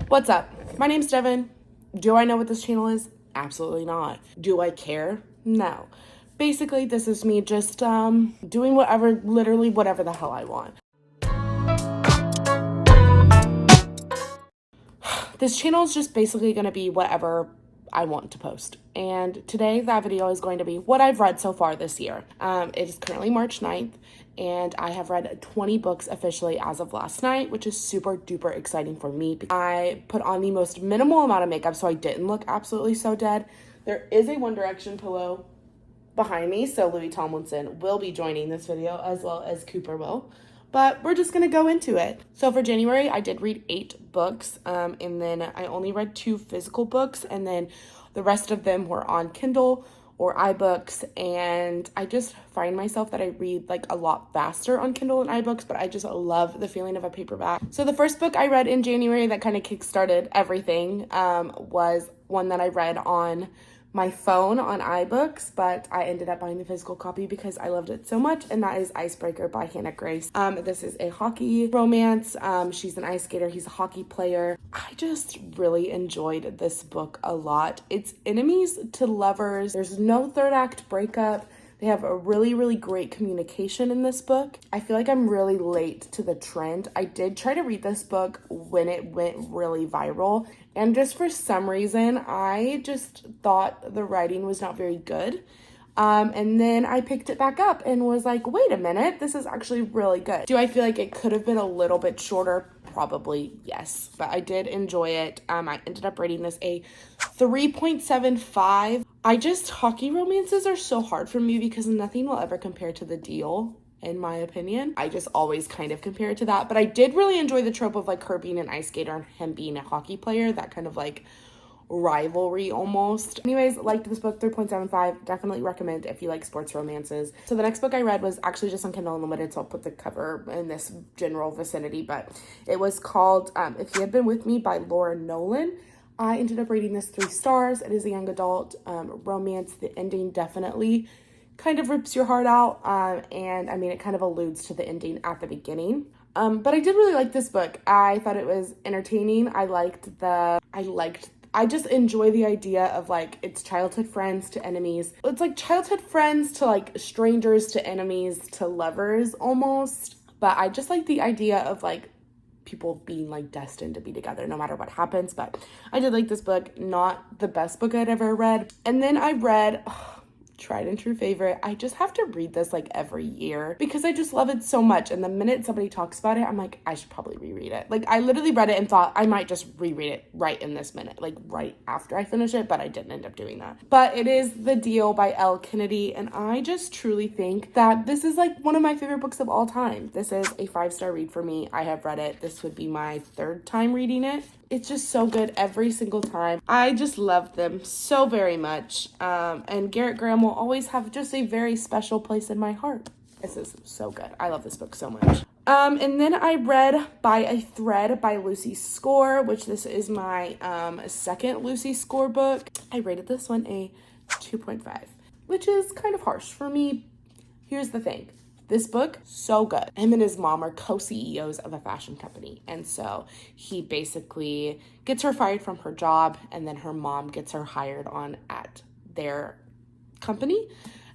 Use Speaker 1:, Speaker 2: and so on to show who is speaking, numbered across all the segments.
Speaker 1: What's up? My name's Devyn. Do I know what this channel is? Absolutely not. Do I care? No. Basically, this is me just doing literally whatever the hell I want. This channel is just basically going to be whatever I want to post. And today that video is going to be what I've read so far this year. It is currently March 9th, and I have read 20 books officially as of last night, which is super duper exciting for me. I put on the most minimal amount of makeup so I didn't look absolutely so dead. There is a One Direction pillow behind me, so Louis Tomlinson will be joining this video as well as Cooper will. But we're just gonna go into it. So for January, I did read 8 books, and then I only read 2 physical books, and then the rest of them were on Kindle or iBooks, and I just find myself that I read like a lot faster on Kindle and iBooks, but I just love the feeling of a paperback. So the first book I read in January that kind of kickstarted everything was one that I read on my phone on iBooks, but I ended up buying the physical copy because I loved it so much, and that is Icebreaker by Hannah Grace. This is a hockey romance. She's an ice skater, he's a hockey player. I just really enjoyed this book a lot. It's enemies to lovers. There's no third act breakup. They have a really, really great communication in this book. I feel like I'm really late to the trend. I did try to read this book when it went really viral, and just for some reason, I just thought the writing was not very good. And then I picked it back up and was like, wait a minute, this is actually really good. Do I feel like it could have been a little bit shorter? Probably, yes. But I did enjoy it. I ended up rating this a 3.75. Hockey romances are so hard for me because nothing will ever compare to The Deal, in my opinion. I just always kind of compare it to that. But I did really enjoy the trope of like her being an ice skater and him being a hockey player. That kind of like rivalry almost. Anyways, liked this book, 3.75. Definitely recommend if you like sports romances. So the next book I read was actually just on Kindle Unlimited, so I'll put the cover in this general vicinity, but it was called If You Had Been With Me by Laura Nolan. I ended up rating this 3 stars. It is a young adult romance. The ending definitely kind of rips your heart out, and I mean, it kind of alludes to the ending at the beginning. But I did really like this book. I thought it was entertaining. I just enjoy the idea of like, it's childhood friends to enemies. It's like childhood friends to like strangers to enemies to lovers almost. But I just like the idea of like people being like destined to be together no matter what happens. But I did like this book. Not the best book I'd ever read. And then I read tried and true favorite. I just have to read this like every year because I just love it so much. And the minute somebody talks about it, I'm like, I should probably reread it. Like, I literally read it and thought I might just reread it right in this minute, like right after I finish it, but I didn't end up doing that. But it is The Deal by Elle Kennedy, and I just truly think that this is like one of my favorite books of all time. This is a 5-star read for me. I have read it. This would be my 3rd time reading it. It's just so good every single time. I just love them so very much. And Garrett Graham will always have just a very special place in my heart. This is so good. I love this book so much. And then I read By a Thread by Lucy Score, which this is my 2nd Lucy Score book. I rated this one a 2.5, which is kind of harsh for me. Here's the thing. This book, so good. Him and his mom are co-CEOs of a fashion company. And so he basically gets her fired from her job, and then her mom gets her hired on at their company.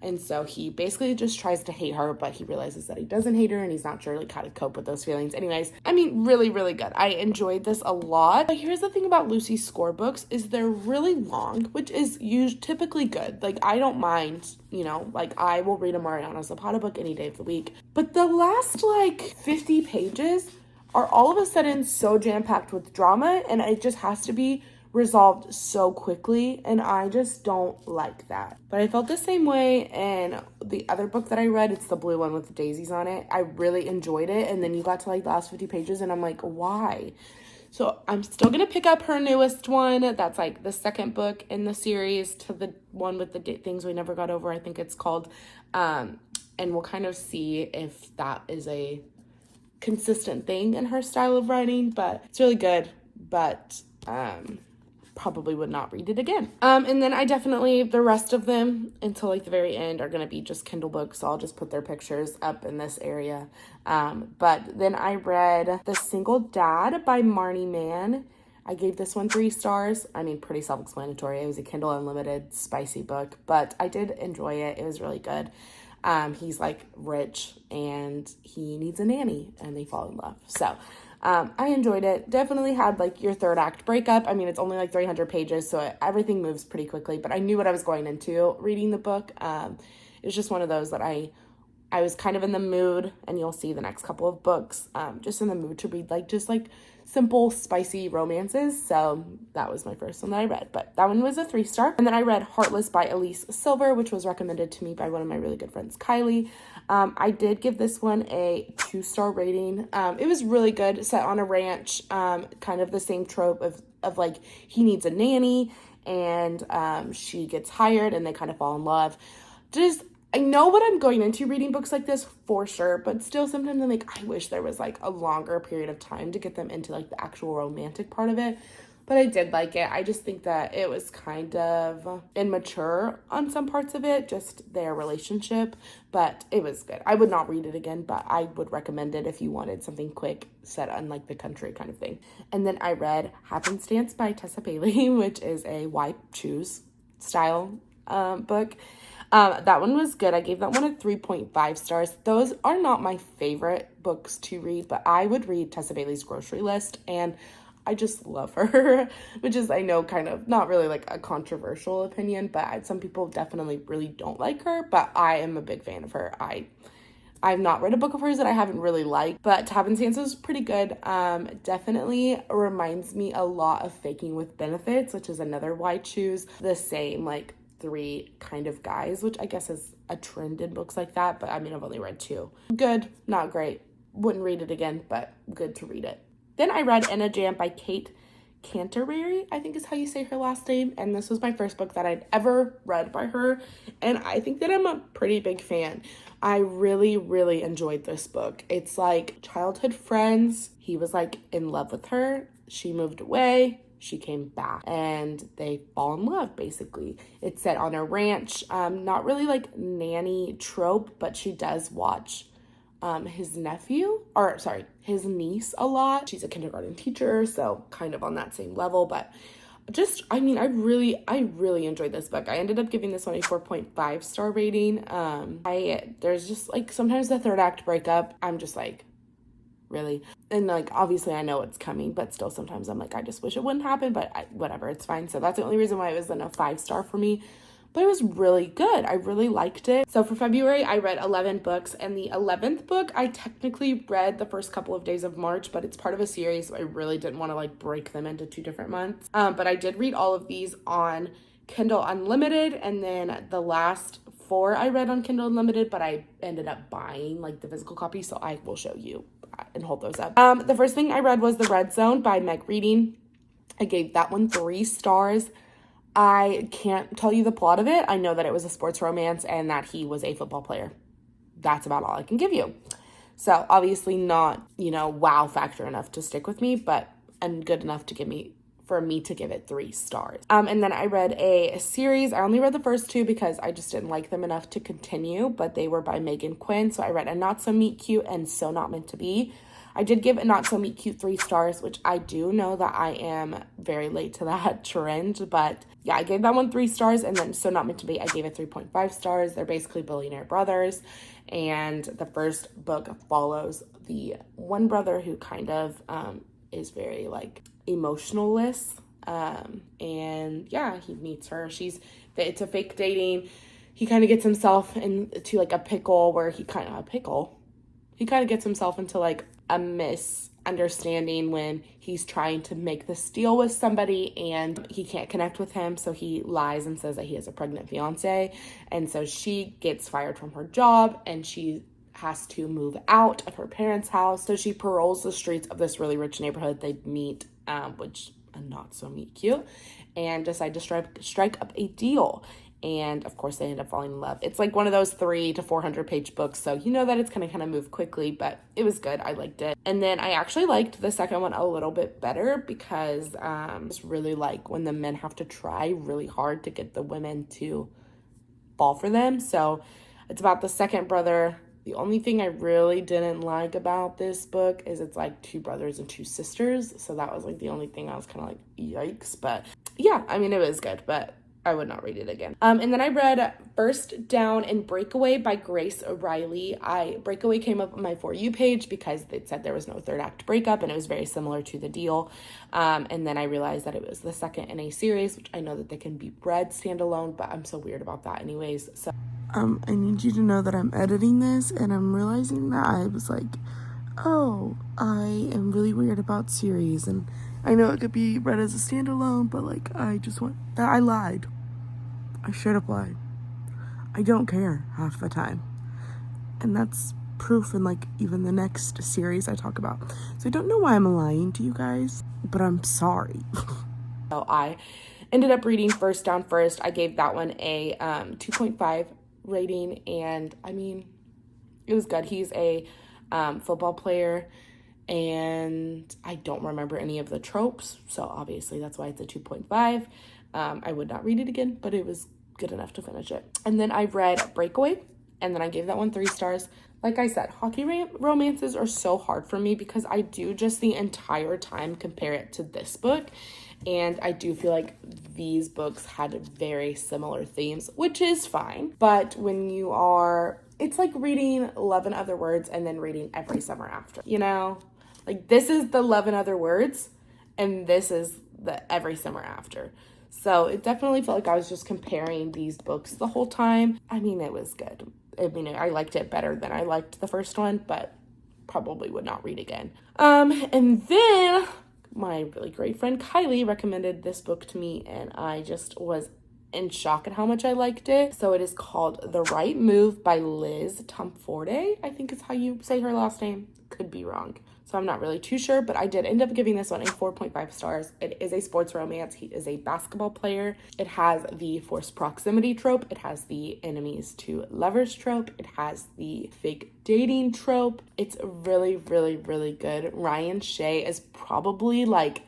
Speaker 1: And so he basically just tries to hate her, but he realizes that he doesn't hate her and he's not sure like how to cope with those feelings. Anyways, I mean, really, really good. I enjoyed this a lot. But here's the thing about Lucy Score books is they're really long, which is typically good. Like, I don't mind, you know, like I will read a Mariana Zapata book any day of the week. But the last like 50 pages are all of a sudden so jam-packed with drama, and it just has to be resolved so quickly, and I just don't like that. But I felt the same way in the other book that I read. It's the blue one with the daisies on it. I really enjoyed it, and then you got to like the last 50 pages and I'm like, why? So I'm still gonna pick up her newest one. That's like the 2nd book in the series to the one with the things we never got over, I think it's called, and we'll kind of see if that is a consistent thing in her style of writing. But it's really good, but probably would not read it again. And then I definitely, the rest of them until like the very end are going to be just Kindle books. So I'll just put their pictures up in this area. But then I read The Single Dad by Marnie Mann. I gave this one 3 stars. I mean, pretty self-explanatory. It was a Kindle Unlimited spicy book, but I did enjoy it. It was really good. He's like rich and he needs a nanny and they fall in love. So I enjoyed it. Definitely had like your third act breakup. I mean, it's only like 300 pages, so everything moves pretty quickly, but I knew what I was going into reading the book. It was just one of those that I was kind of in the mood, and you'll see the next couple of books, just in the mood to read like just like simple, spicy romances. So that was my first one that I read, but that one was a 3 star. And then I read Heartless by Elise Silver, which was recommended to me by one of my really good friends, Kylie. I did give this one a 2-star rating. It was really good, set on a ranch, kind of the same trope of like he needs a nanny and she gets hired and they kind of fall in love. Just, I know what I'm going into reading books like this for sure, but still sometimes I'm like, I wish there was like a longer period of time to get them into like the actual romantic part of it. But I did like it. I just think that it was kind of immature on some parts of it, just their relationship, but it was good. I would not read it again, but I would recommend it if you wanted something quick set on like the country kind of thing. And then I read Happenstance by Tessa Bailey, which is a Why Choose style book. That one was good. I gave that one a 3.5 stars. Those are not my favorite books to read, but I would read Tessa Bailey's Grocery List, and I just love her, which is, I know, kind of not really like a controversial opinion, but some people definitely really don't like her, but I am a big fan of her. I've not read a book of hers that I haven't really liked, but Happenstance was pretty good. Definitely reminds me a lot of Faking with Benefits, which is another Why Choose. The same, like, 3 kind of guys, which I guess is a trend in books like that, but I mean, I've only read 2. Good, not great. Wouldn't read it again, but good to read it. Then I read In a Jam by Kate Canterbury, I think is how you say her last name, and this was my first book that I'd ever read by her, and I think that I'm a pretty big fan. I really, really enjoyed this book. It's like childhood friends. He was like in love with her. She moved away. She came back and they fall in love, basically. It's set on a ranch. Not really like nanny trope, but she does watch his niece a lot. She's a kindergarten teacher, so kind of on that same level, but just, I mean, I really enjoyed this book. I ended up giving this one a 4.5 star rating. There's just like sometimes the third act breakup, I'm just like, really? And like, obviously I know it's coming, but still sometimes I'm like, I just wish it wouldn't happen, but whatever, it's fine. So that's the only reason why it was then a 5 star for me. But it was really good. I really liked it. So for February, I read 11 books, and the 11th book, I technically read the first couple of days of March, but it's part of a series, so I really didn't want to like break them into 2 different months. But I did read all of these on Kindle Unlimited, and then the last 4 I read on Kindle Unlimited, but I ended up buying like the physical copy, so I will show you and hold those up. The first thing I read was The Red Zone by Meg Reading. I gave that one 3 stars. I can't tell you the plot of it. I know that it was a sports romance and that he was a football player. That's about all I can give you. So obviously not, wow factor enough to stick with me, but and good enough for me to give it 3 stars. And then I read a series. I only read the first 2 because I just didn't like them enough to continue, but they were by Megan Quinn. So I read A Not So Meet Cute and So Not Meant to Be. I did give A Not So Meet Cute 3 stars, which I do know that I am very late to that trend, but yeah, I gave that one 3 stars, and then So Not Meant to Be, I gave it 3.5 stars. They're basically billionaire brothers, and the first book follows the one brother who kind of is very like emotionless, and yeah, he meets her. It's a fake dating. He kind of gets himself into like a pickle where he kind of gets himself into like a misunderstanding when he's trying to make this deal with somebody and he can't connect with him, so he lies and says that he has a pregnant fiance, and so she gets fired from her job and she has to move out of her parents' house. So she paroles the streets of this really rich neighborhood they meet, which A Not So Meet Cute, and decide to strike up a deal. And of course they end up falling in love. It's like one of those 300 to 400 page books, so you know that it's gonna kind of move quickly, but it was good. I liked it. And then I actually liked the second one a little bit better because it's really like when the men have to try really hard to get the women to fall for them. So it's about the second brother. The only thing I really didn't like about this book is it's like two brothers and two sisters. So that was like the only thing I was kind of like, yikes. But yeah, I mean, it was good, but I would not read it again. And then I read Burst Down and Breakaway by Grace Rilee. Breakaway came up on my For You page because it said there was no third act breakup, and it was very similar to The Deal. And then I realized that it was the second in a series, which I know that they can be read standalone, but I'm so weird about that anyways. So I need you to know that I'm editing this, and I'm realizing that I was like, oh, I am really weird about series, and I know it could be read as a standalone, but like, I lied. I should have lied. I don't care half the time. And that's proof in like even the next series I talk about. So I don't know why I'm lying to you guys, but I'm sorry. So I ended up reading First Down First. I gave that one a 2.5 rating, and I mean, it was good. He's a football player, and I don't remember any of the tropes, so obviously that's why it's a 2.5. I would not read it again, but it was good enough to finish it. And then I read Breakaway, and then I gave that one 3 stars. Like I said, hockey romances are so hard for me because I do just the entire time compare it to this book, and I do feel like these books had very similar themes, which is fine. But when you are, it's like reading Love and Other Words and then reading Every Summer After, you know? Like, this is the Love and Other Words, and this is the Every Summer After. So it definitely felt like I was just comparing these books the whole time. I mean, it was good. I mean, I liked it better than I liked the first one, but probably would not read again. And then my really great friend Kylie recommended this book to me, and I just was in shock at how much I liked it. So it is called The Right Move by Liz Tomforte, I think is how you say her last name. Could be wrong. So I'm not really too sure, but I did end up giving this one a 4.5 stars. It is a sports romance. He is a basketball player. It has the forced proximity trope. It has the enemies to lovers trope. It has the fake dating trope. It's really, really, really good. Ryan Shea is probably like,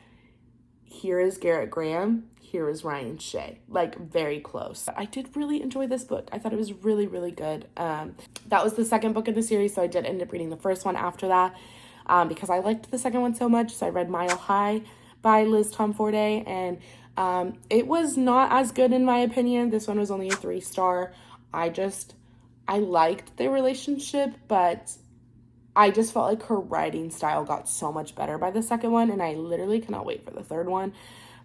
Speaker 1: here is Garrett Graham, here is Ryan Shea, like very close. I did really enjoy this book. I thought it was really, really good. That was the second book in the series, so I did end up reading the first one after that. Because I liked the second one so much. So I read Mile High by Liz Tomforte, and it was not as good in my opinion. This one was only a 3 star. I liked their relationship, but I just felt like her writing style got so much better by the second one, and I literally cannot wait for the third one.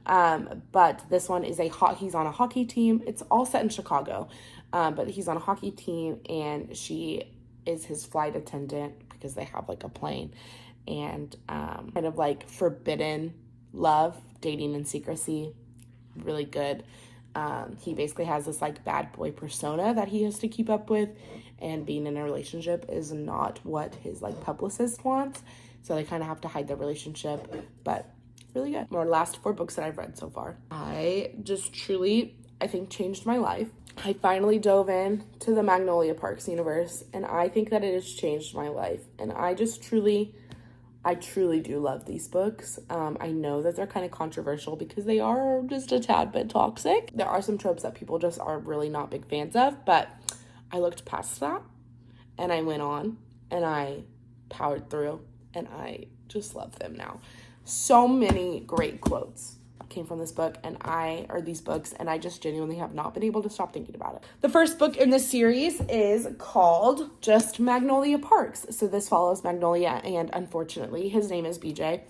Speaker 1: But this one is he's on a hockey team. It's all set in Chicago, but he's on a hockey team, and she is his flight attendant because they have like a plane, and kind of like forbidden love, dating in secrecy, really good. He basically has this like bad boy persona that he has to keep up with, and being in a relationship is not what his like publicist wants, so they kind of have to hide their relationship, but really good. More last 4 books that I've read so far. I just truly, I think, changed my life. I finally dove in to the Magnolia Parks universe, and I think that it has changed my life. And I truly do love these books. I know that they're kind of controversial because they are just a tad bit toxic. There are some tropes that people just are really not big fans of, but I looked past that, and I went on, and I powered through, and I just love them now. So many great quotes came from this book, these books, and I just genuinely have not been able to stop thinking about it. The first book in the series is called just Magnolia Parks. So this follows Magnolia, and unfortunately his name is BJ,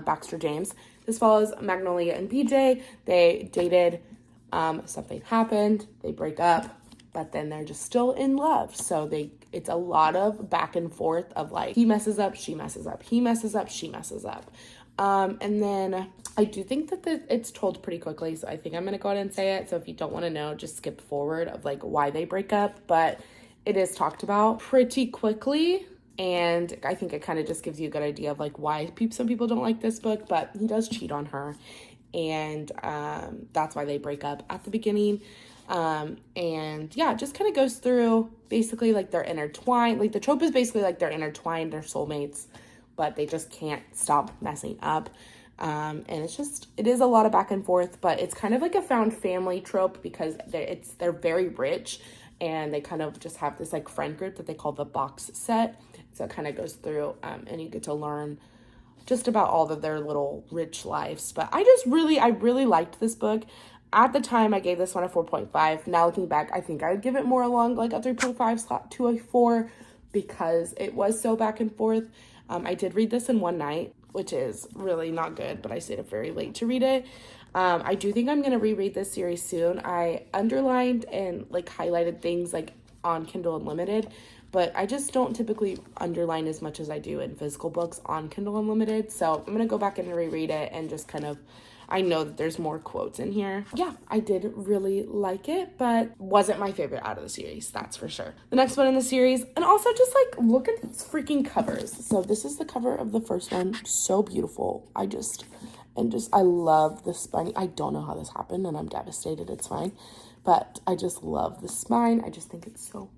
Speaker 1: Baxter James. This follows Magnolia and BJ. They dated, something happened, they break up, but then they're just still in love. So it's a lot of back and forth of like, he messes up, she messes up, he messes up, she messes up. And then I do think that it's told pretty quickly, so I think I'm going to go ahead and say it. So if you don't want to know, just skip forward of like why they break up, but it is talked about pretty quickly. And I think it kind of just gives you a good idea of like why some people don't like this book, but he does cheat on her. And, that's why they break up at the beginning. And yeah, it just kind of goes through basically like they're intertwined. Like the trope is basically like they're intertwined, they're soulmates, but they just can't stop messing up. And it is a lot of back and forth, but it's kind of like a found family trope because they're very rich, and they kind of just have this like friend group that they call the box set. So it kind of goes through and you get to learn just about all of their little rich lives. But I really liked this book. At the time, I gave this one a 4.5. Now looking back, I think I would give it more along like a 3.5 to a 4 because it was so back and forth. I did read this in one night, which is really not good, but I stayed up very late to read it. I do think I'm going to reread this series soon. I underlined and like highlighted things like on Kindle Unlimited, but I just don't typically underline as much as I do in physical books on Kindle Unlimited. So I'm going to go back and reread it and just kind of, I know that there's more quotes in here. Yeah, I did really like it, but wasn't my favorite out of the series, that's for sure. The next one in the series, and also just like look at these freaking covers. So this is the cover of the first one, so beautiful. I love the spine. I don't know how this happened and I'm devastated, it's fine. But I just love the spine. I just think it's so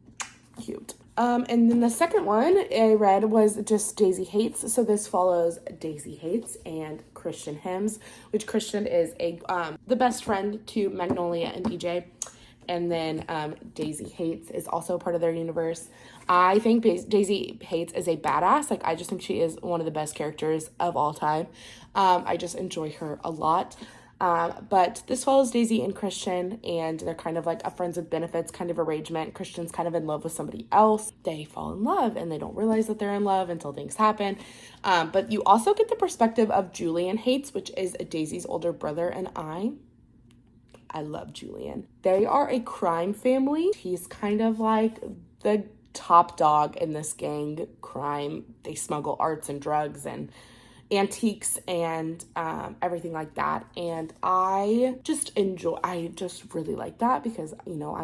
Speaker 1: cute. And then the second one I read was just Daisy Hates. So this follows Daisy Hates and Christian Hymns, which Christian is the best friend to Magnolia and BJ. And then Daisy Hates is also part of their universe. I think Daisy Hates is a badass. Like, I just think she is one of the best characters of all time. I just enjoy her a lot. But this follows Daisy and Christian, and they're kind of like a friends with benefits kind of arrangement. Christian's kind of in love with somebody else. They fall in love, and they don't realize that they're in love until things happen. But you also get the perspective of Julian Hates, which is Daisy's older brother, and I love Julian. They are a crime family. He's kind of like the top dog in this gang crime. They smuggle arts and drugs and antiques and everything like that. And I just really like that because, you know,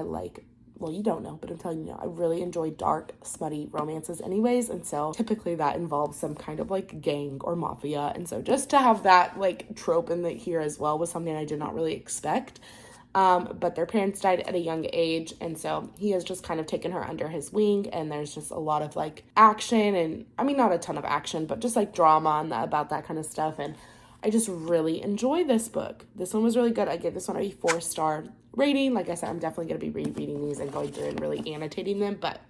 Speaker 1: you don't know, but I'm telling you now, I really enjoy dark, smutty romances anyways. And so typically that involves some kind of like gang or mafia. And so just to have that like trope in here as well was something I did not really expect. But their parents died at a young age, and so he has just kind of taken her under his wing, and there's just a lot of like action, and I mean not a ton of action, but just like drama about that kind of stuff. And I just really enjoy this book. This one was really good. I gave this one a 4-star rating. Like I said, I'm definitely going to be rereading these and going through and really annotating them, but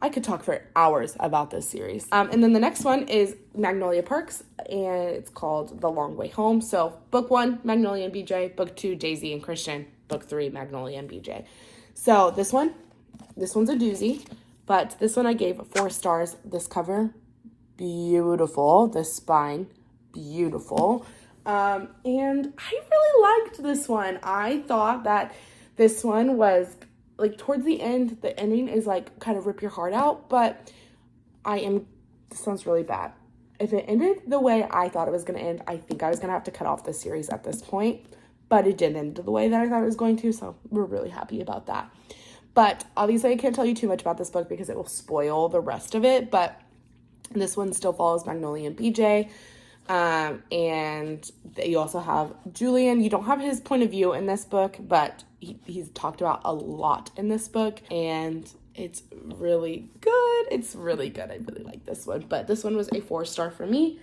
Speaker 1: I could talk for hours about this series. And then the next one is Magnolia Parks, and it's called The Long Way Home. So book 1, Magnolia and BJ. Book 2, Daisy and Christian. Book 3, Magnolia and BJ. So this one's a doozy, but this one I gave 4 stars. This cover, beautiful. This spine, beautiful. And I really liked this one. I thought that this one was like towards the end, the ending is like kind of rip your heart out, but this sounds really bad. If it ended the way I thought it was going to end, I think I was going to have to cut off the series at this point, but it didn't end the way that I thought it was going to, so we're really happy about that. But obviously I can't tell you too much about this book because it will spoil the rest of it, but this one still follows Magnolia and BJ. And you also have Julian. You don't have his point of view in this book, but he's talked about a lot in this book, and it's really good. It's really good. I really like this one, but this one was a 4-star for me.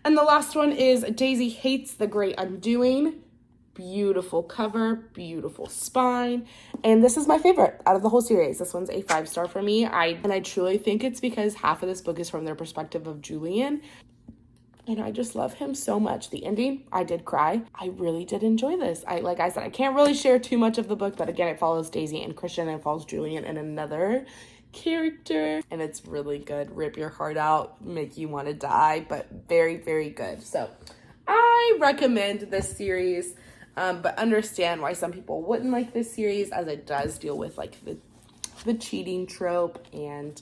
Speaker 1: And the last one is Daisy Hates the Great Undoing. Beautiful cover, beautiful spine, and this is my favorite out of the whole series. This one's a 5-star for me. I truly think it's because half of this book is from their perspective of Julian. And I just love him so much. The ending, I did cry. I really did enjoy this. Like I said, I can't really share too much of the book, but again, it follows Daisy and Christian, and it follows Julian and another character. And it's really good. Rip your heart out, make you want to die, but very, very good. So I recommend this series, but understand why some people wouldn't like this series, as it does deal with like the cheating trope and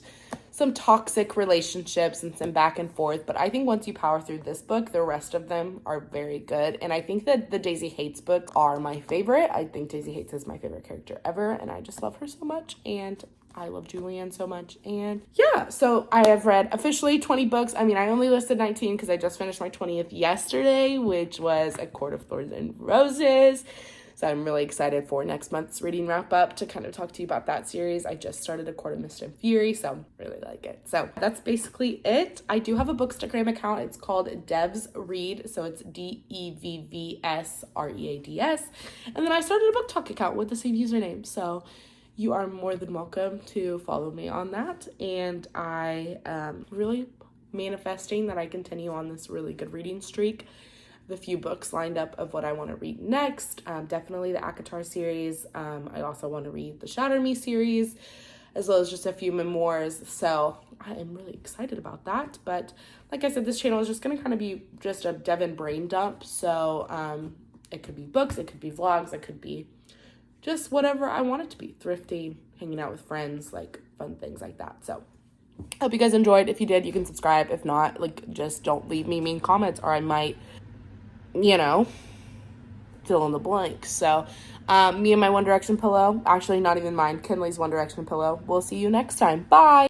Speaker 1: some toxic relationships and some back and forth. But I think once you power through this book, the rest of them are very good. And I think that the Daisy Hates book are my favorite. I think Daisy Hates is my favorite character ever, and I just love her so much, and I love Julian so much. And yeah, so I have read officially 20 books. I mean, I only listed 19 because I just finished my 20th yesterday, which was A Court of Thorns and Roses. So I'm really excited for next month's reading wrap up to kind of talk to you about that series. I just started A Court of Mist and Fury, so really like it. So that's basically it. I do have a Bookstagram account. It's called Devs Read, so it's DEVVSREADS. And then I started a book talk account with the same username. So you are more than welcome to follow me on that. And I am really manifesting that I continue on this really good reading streak. The few books lined up of what I want to read next. Definitely the ACOTAR series. I also want to read the Shatter Me series, as well as just a few memoirs. So I am really excited about that. But like I said, this channel is just going to kind of be just a Devyn brain dump. So it could be books, it could be vlogs, it could be just whatever I want it to be. Thrifting, hanging out with friends, like fun things like that. So hope you guys enjoyed. If you did, you can subscribe. If not, like, just don't leave me mean comments, or I might, fill in the blanks. So me and my One Direction pillow, actually not even mine, Kinley's One Direction pillow. We'll see you next time. Bye.